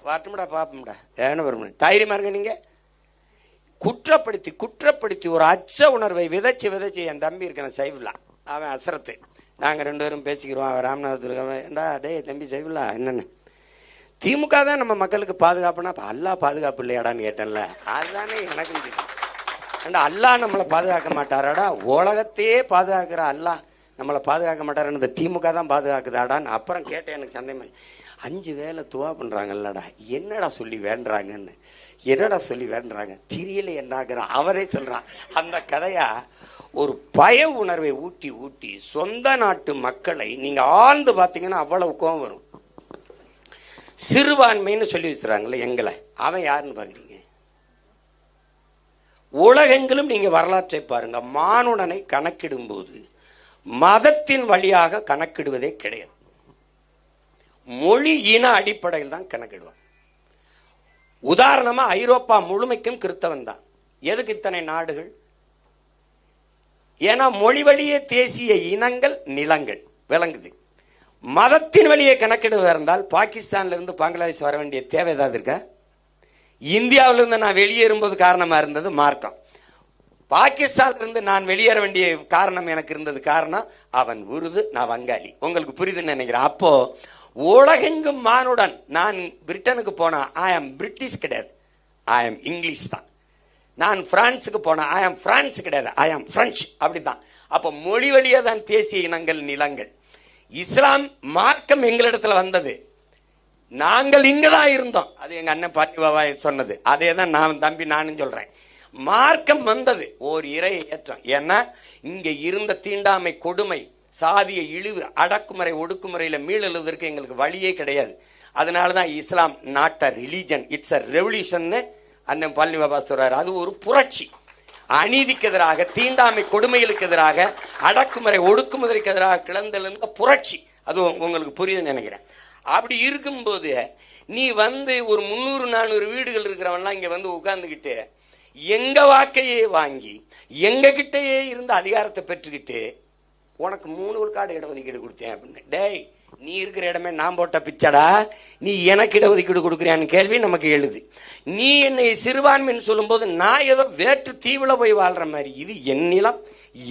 வரட்டும்டா பாப்போம்டா ஏன்னு வரும் தைரியமா இருங்க. நீங்க குற்றப்படுத்தி ஒரு அச்ச உணர்வை விதைச்சு என் தம்பி இருக்கிற சைஃபுல்லா, அவன் அசரத்து, நாங்கள் 2 பேரும் பேசிக்கிறோம். அவன் ராமநாதத்துக்கு ஏண்டா டே தம்பி சைஃபுல்லா என்னன்னு, திமுக தான் நம்ம மக்களுக்கு பாதுகாப்புனா அப்போ அல்லா பாதுகாப்பு இல்லையாடான்னு கேட்டேன்ல. அதுதானே எனக்கு தெரியும். ஏண்டா அல்லா நம்மளை பாதுகாக்க மாட்டாராடா, உலகத்தையே பாதுகாக்கிற அல்லா நம்மளை பாதுகாக்க மாட்டாருன்னு இந்த திமுக தான் பாதுகாக்குதாடான்னு அப்புறம் கேட்டேன். எனக்கு சந்தேகமா 5 வேளை துவா பண்ணுறாங்கல்லடா, என்னடா சொல்லி வேண்டுறாங்கன்னு, என்னடா சொல்லி வேண்டுறாங்க தெரியல என்னாகிற அவரே சொல்றான். அந்த கதையா ஒரு பய உணர்வை ஊட்டி சொந்த நாட்டு மக்களை நீங்க ஆழ்ந்து பார்த்தீங்கன்னா அவ்வளவு கோபம் வரும். சிறுபான்மைன்னு சொல்லி வச்சுறாங்கல்ல எங்களை, அவன் யாருன்னு பாக்குறீங்க? உலகெங்கிலும் நீங்க வரலாற்றை பாருங்க, மானுடனை கணக்கிடும் போது மதத்தின் வழியாக கணக்கிடுவதே கிடையாது. மொழி இன அடிப்படையில் தான் கணக்கிடுவான். உதாரணமா ஐரோப்பா முழுமைக்கும் கிறிஸ்தவன் தான். எதுக்கு இத்தனை நாடுகள்? ஏன்னா மொழி வழியே தேசிய இனங்கள் நிலங்கள் விளங்குது. மதத்தின் வழியே கணக்கிடுவதா இருந்தால் பாகிஸ்தான்ல இருந்து பங்களாதேஷ் வர வேண்டிய தேவை ஏதாவது இருக்கா? இந்தியாவிலிருந்து நான் வெளியேறும்போது காரணமா இருந்தது மார்க்கம். பாகிஸ்தான் இருந்து நான் வெளியேற வேண்டிய காரணம் எனக்கு இருந்தது காரணம் அவன் உருது, நான் வங்காளி. உங்களுக்கு புரியுதுன்னு நினைக்கிறேன். அப்போ உலகெங்கும் மானுடன், நான் பிரிட்டனுக்கு போனா ஐ ஆம் பிரிட்டிஷ் கிடையாது, ஐ ஆம் இங்கிலீஷ் தான். நான் பிரான்ஸுக்கு போனா ஐ ஆம் பிரான்ஸ் கிடையாது, ஐ ஆம் பிரெஞ்சு. அப்படித்தான். அப்போ மொழி வழியே தான் தேசிய இனங்கள் நிலங்கள். இஸ்லாம் மார்க்கம் எங்களிடத்துல வந்தது, நாங்கள் இங்கதான் இருந்தோம். அது எங்க அண்ணன் பாட்டிபாபா சொன்னது, அதே தான் நான் தம்பி நானும் சொல்றேன். மார்க்கம் வந்தது ஓர் இறை ஏற்றம். ஏன்னா இங்க இருந்த தீண்டாமை, கொடுமை, சாதிய இழிவு, அடக்குமுறை, ஒடுக்குமுறையில மீளெழுவதற்கு எங்களுக்கு வழியே கிடையாது. அதனாலதான் இஸ்லாம் not a religion, it's a revolution அண்ணன் பழனி பாபா சொல்றாரு. அது ஒரு புரட்சி. அநீதிக்கு எதிராக, தீண்டாமை கொடுமைகளுக்கு எதிராக, அடக்குமுறை ஒடுக்குமுறைக்கு எதிராக கிளந்தெழுந்த புரட்சி. அது உங்களுக்கு புரியுதுன்னு நினைக்கிறேன். அப்படி இருக்கும்போது நீ ஒரு 300-400 வீடுகள் இருக்கிறவன்லாம் இங்க உட்கார்ந்துகிட்டு எங்க வாக்கையே வாங்கி எங்க கிட்டயே இருந்த அதிகாரத்தை பெற்றுக்கிட்டு உனக்கு 3 விழுக்காடு இடஒதுக்கீடு கொடுத்தேன் அப்படின்னு. டேய், நீ இருக்கிற இடமே நான் போட்ட பிச்சடா, நீ எனக்கு இடஒதுக்கீடு கொடுக்குறியான்னு கேள்வி நமக்கு எழுது. நீ என்னை சிறுபான்மைன்னு சொல்லும் போது நான் ஏதோ வேற்று தீவுல போய் வாழ்ற மாதிரி. இது என் நிலம்,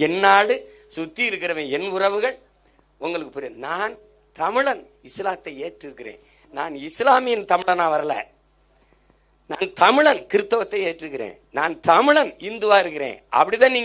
என் நாடு, சுத்தி இருக்கிறவன் என் உறவுகள். உங்களுக்கு புரியுது? நான் தமிழன், இஸ்லாத்தை ஏற்றிருக்கிறேன். நான் இஸ்லாமியன் தமிழனா வரல, நான் தமிழன் கிறிஸ்தவத்தை ஏற்றுக்கிறேன். நான் தமிழன் இந்துவா இருக்கிறேன். அப்படிதான் நீங்க